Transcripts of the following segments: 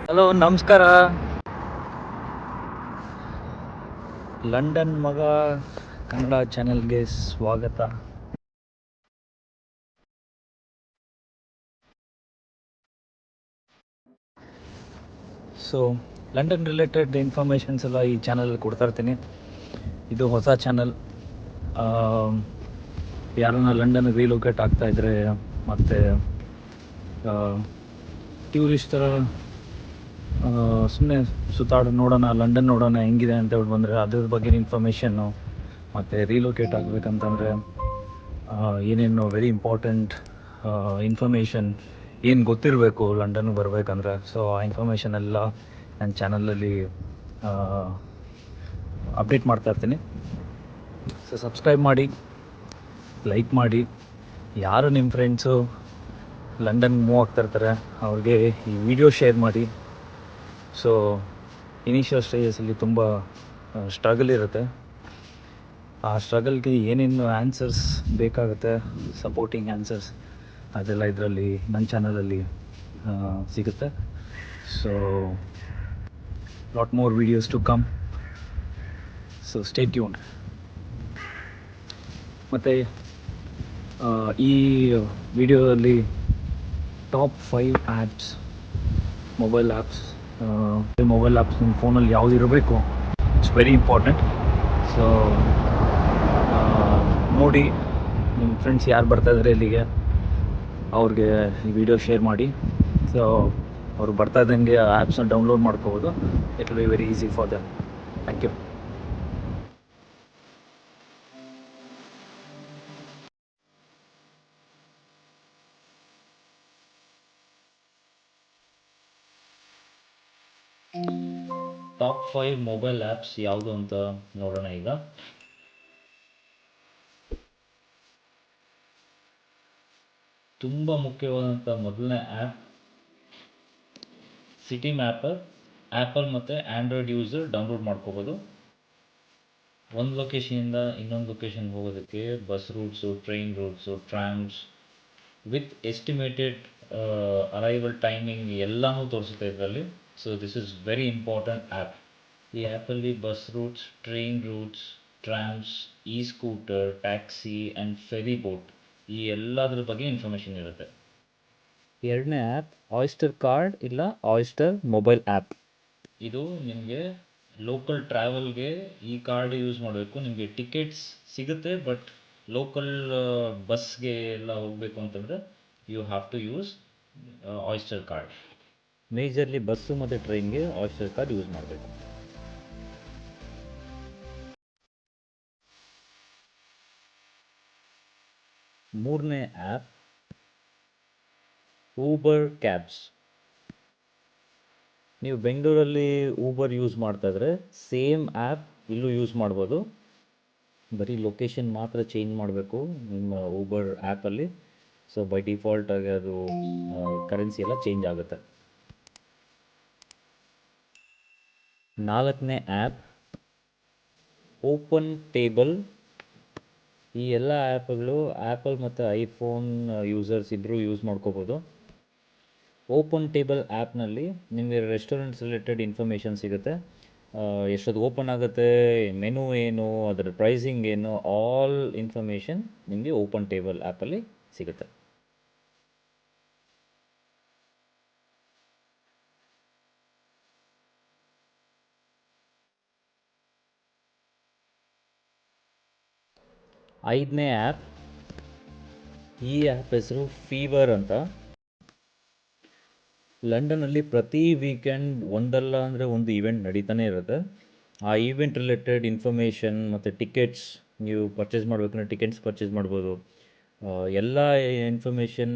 Hello, ನಮಸ್ಕಾರ. London ಮಗ ಕನ್ನಡ ಚಾನೆಲ್ಗೆ ಸ್ವಾಗತ. ಸೊ ಲಂಡನ್ ರಿಲೇಟೆಡ್ ಇನ್ಫಾರ್ಮೇಷನ್ಸ್ ಎಲ್ಲ ಈ ಚಾನಲಲ್ಲಿ ಕೊಡ್ತಾ ಇರ್ತೀನಿ. ಇದು ಹೊಸ ಚಾನಲ್. ಯಾರನ್ನ ಲಂಡನ್ ರೀಲೊಕೇಟ್ ಆಗ್ತಾಯಿದ್ರೆ ಮತ್ತು ಟ್ಯೂರಿಸ್ಟರ ಸುಮ್ಮನೆ ನೋಡೋಣ, ಲಂಡನ್ ನೋಡೋಣ ಹೆಂಗಿದೆ ಅಂತ ಹೇಳಿ ಬಂದರೆ ಅದ್ರ ಬಗ್ಗೆ ಇನ್ಫಾರ್ಮೇಷನ್ನು, ಮತ್ತು ರೀಲೊಕೇಟ್ ಆಗಬೇಕಂತಂದರೆ ಏನೇನು ವೆರಿ ಇಂಪಾರ್ಟೆಂಟ್ ಇನ್ಫಾರ್ಮೇಷನ್ ಏನು ಗೊತ್ತಿರಬೇಕು ಲಂಡನ್ಗೆ ಬರಬೇಕಂದ್ರೆ, ಸೊ ಆ ಇನ್ಫಾರ್ಮೇಷನ್ ಎಲ್ಲ ನನ್ನ ಚಾನಲಲ್ಲಿ ಅಪ್ಡೇಟ್ ಮಾಡ್ತಾಯಿರ್ತೀನಿ. ಸೊ ಸಬ್ಸ್ಕ್ರೈಬ್ ಮಾಡಿ, ಲೈಕ್ ಮಾಡಿ. ಯಾರು ನಿಮ್ಮ ಫ್ರೆಂಡ್ಸು ಲಂಡನ್ಗೆ ಮೂವ್ ಆಗ್ತಾಯಿರ್ತಾರೆ ಅವ್ರಿಗೆ ಈ ವಿಡಿಯೋ ಶೇರ್ ಮಾಡಿ. ಸೊ ಇನಿಷಿಯಲ್ ಸ್ಟೇಜಸಲ್ಲಿ ತುಂಬ ಸ್ಟ್ರಗಲ್ ಇರುತ್ತೆ. ಆ ಸ್ಟ್ರಗಲ್ಗೆ ಏನೇನು ಆನ್ಸರ್ಸ್ ಬೇಕಾಗುತ್ತೆ, ಸಪೋರ್ಟಿಂಗ್ ಆನ್ಸರ್ಸ್, ಅದೆಲ್ಲ ಇದರಲ್ಲಿ ನನ್ನ ಚಾನಲಲ್ಲಿ ಸಿಗುತ್ತೆ. So lot more videos to come. So stay tuned. ಮತ್ತು ಈ ವಿಡಿಯೋದಲ್ಲಿ ಟಾಪ್ 5 ಆ್ಯಪ್ಸ್, ಮೊಬೈಲ್ ಆ್ಯಪ್ಸ್ ನಿಮ್ಮ ಫೋನಲ್ಲಿ ಯಾವುದು ಇರಬೇಕು, ಇಟ್ಸ್ ವೆರಿ ಇಂಪಾರ್ಟೆಂಟ್. ಸೊ ನೋಡಿ, ನಿಮ್ಮ ಫ್ರೆಂಡ್ಸ್ ಯಾರು ಬರ್ತಾಯಿದ್ದಾರೆ ಇಲ್ಲಿಗೆ ಅವ್ರಿಗೆ ಈ ವಿಡಿಯೋ ಶೇರ್ ಮಾಡಿ. ಸೊ ಅವ್ರು ಬರ್ತಾ ಇದ್ದಂಗೆ ಆ್ಯಪ್ಸ್ನ ಡೌನ್ಲೋಡ್ ಮಾಡ್ಕೋಬೋದು. It will be very easy for them. Thank you. Top 5 mobile apps ಯಾವುದು ಅಂತ ನೋಡೋಣ ಈಗ. ತುಂಬ ಮುಖ್ಯವಾದಂಥ ಮೊದಲನೇ ಆ್ಯಪ್ ಸಿಟಿ ಮ್ಯಾಪರ್. ಆ್ಯಪಲ್ ಮತ್ತು ಆ್ಯಂಡ್ರಾಯ್ಡ್ ಯೂಸರ್ ಡೌನ್ಲೋಡ್ ಮಾಡ್ಕೋಬೋದು. ಒಂದು ಲೊಕೇಶನಿಂದ ಇನ್ನೊಂದು ಲೊಕೇಶನ್ಗೆ ಹೋಗೋದಕ್ಕೆ bus routes, train routes, trams with estimated arrival timing ಎಲ್ಲನೂ ತೋರಿಸುತ್ತೆ ಇದರಲ್ಲಿ. So this is very important app. ಈ ಆ್ಯಪಲ್ಲಿ bus routes, train routes, trams, e scooter, taxi and ferry boat ಈ ಎಲ್ಲದರ ಬಗ್ಗೆ ಇನ್ಫಾರ್ಮೇಷನ್ ಇರುತ್ತೆ. ಎರಡನೇ ಆ್ಯಪ್ ಆಯಿಸ್ಟರ್ ಕಾರ್ಡ್ ಇಲ್ಲ ಆಯಿಸ್ಟರ್ ಮೊಬೈಲ್ ಆ್ಯಪ್. ಇದು ನಿಮಗೆ ಲೋಕಲ್ ಟ್ರಾವೆಲ್ಗೆ ಈ ಕಾರ್ಡ್ ಯೂಸ್ ಮಾಡಬೇಕು. ನಿಮಗೆ ಟಿಕೆಟ್ಸ್ ಸಿಗುತ್ತೆ, ಬಟ್ ಲೋಕಲ್ ಬಸ್ಗೆ ಎಲ್ಲ ಹೋಗಬೇಕು ಅಂತಂದರೆ you have to use Oyster card. Majorly bus ಮತ್ತು ಟ್ರೈನ್ಗೆ ಆಯಿಸ್ಟರ್ ಕಾರ್ಡ್ ಯೂಸ್ ಮಾಡಬೇಕು. ಮೂರನೇ ಆ್ಯಪ್ ಊಬರ್ ಕ್ಯಾಬ್ಸ್. ನೀವು ಬೆಂಗಳೂರಲ್ಲಿ ಊಬರ್ ಯೂಸ್ ಮಾಡ್ತಾಯಿದ್ರೆ ಸೇಮ್ ಆ್ಯಪ್ ಇಲ್ಲೂ ಯೂಸ್ ಮಾಡ್ಬೋದು. ಬರೀ ಲೊಕೇಶನ್ ಮಾತ್ರ ಚೇಂಜ್ ಮಾಡಬೇಕು ನಿಮ್ಮ ಊಬರ್ ಆ್ಯಪಲ್ಲಿ. ಸೊ ಬೈ ಡಿಫಾಲ್ಟಾಗಿ ಅದು ಕರೆನ್ಸಿ ಎಲ್ಲ ಚೇಂಜ್ ಆಗುತ್ತೆ. ನಾಲ್ಕನೇ ಆ್ಯಪ್ ಓಪನ್ ಟೇಬಲ್. ಈ ಎಲ್ಲ ಆ್ಯಪ್ಗಳು ಆ್ಯಪಲ್ ಮತ್ತು ಐಫೋನ್ ಯೂಸರ್ಸ್ ಇಬ್ಬರು ಯೂಸ್ ಮಾಡ್ಕೋಬೋದು. ಓಪನ್ ಟೇಬಲ್ ಆ್ಯಪ್ನಲ್ಲಿ ನಿಮಗೆ ರೆಸ್ಟೋರೆಂಟ್ಸ್ ರಿಲೇಟೆಡ್ ಇನ್ಫಾರ್ಮೇಷನ್ ಸಿಗುತ್ತೆ. ಎಷ್ಟೊತ್ತು ಓಪನ್ ಆಗುತ್ತೆ, ಮೆನು ಏನು, ಅದರ ಪ್ರೈಸಿಂಗ್ ಏನು, ಆಲ್ ಇನ್ಫಾರ್ಮೇಷನ್ ನಿಮಗೆ ಓಪನ್ ಟೇಬಲ್ ಆ್ಯಪಲ್ಲಿ ಸಿಗುತ್ತೆ. ಐದನೇ ಆ್ಯಪ್, ಈ ಆ್ಯಪ್ ಹೆಸರು ಫೀವರ್ ಅಂತ. ಲಂಡನ್ನಲ್ಲಿ ಪ್ರತಿ ವೀಕೆಂಡ್ ಒಂದಲ್ಲ ಅಂದರೆ ಒಂದು ಈವೆಂಟ್ ನಡೀತಾನೆ ಇರುತ್ತೆ. ಆ ಈವೆಂಟ್ ರಿಲೇಟೆಡ್ ಇನ್ಫಾರ್ಮೇಷನ್ ಮತ್ತು ಟಿಕೆಟ್ಸ್, ನೀವು ಪರ್ಚೇಸ್ ಮಾಡಬೇಕಂದ್ರೆ ಟಿಕೆಟ್ಸ್ ಪರ್ಚೇಸ್ ಮಾಡ್ಬೋದು. ಎಲ್ಲ ಇನ್ಫಾರ್ಮೇಷನ್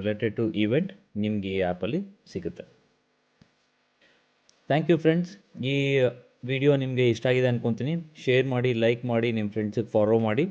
ರಿಲೇಟೆಡ್ ಟು ಈವೆಂಟ್ ನಿಮಗೆ ಈ ಆ್ಯಪಲ್ಲಿ ಸಿಗುತ್ತೆ. Thank you friends. ಈ ವಿಡಿಯೋ ನಿಮಗೆ ಇಷ್ಟ ಆಗಿದೆ ಅಂದ್ಕೊತೀನಿ. ಶೇರ್ ಮಾಡಿ, ಲೈಕ್ ಮಾಡಿ, ನಿಮ್ಮ ಫ್ರೆಂಡ್ಸಿಗೆ ಫಾಲೋ ಮಾಡಿ.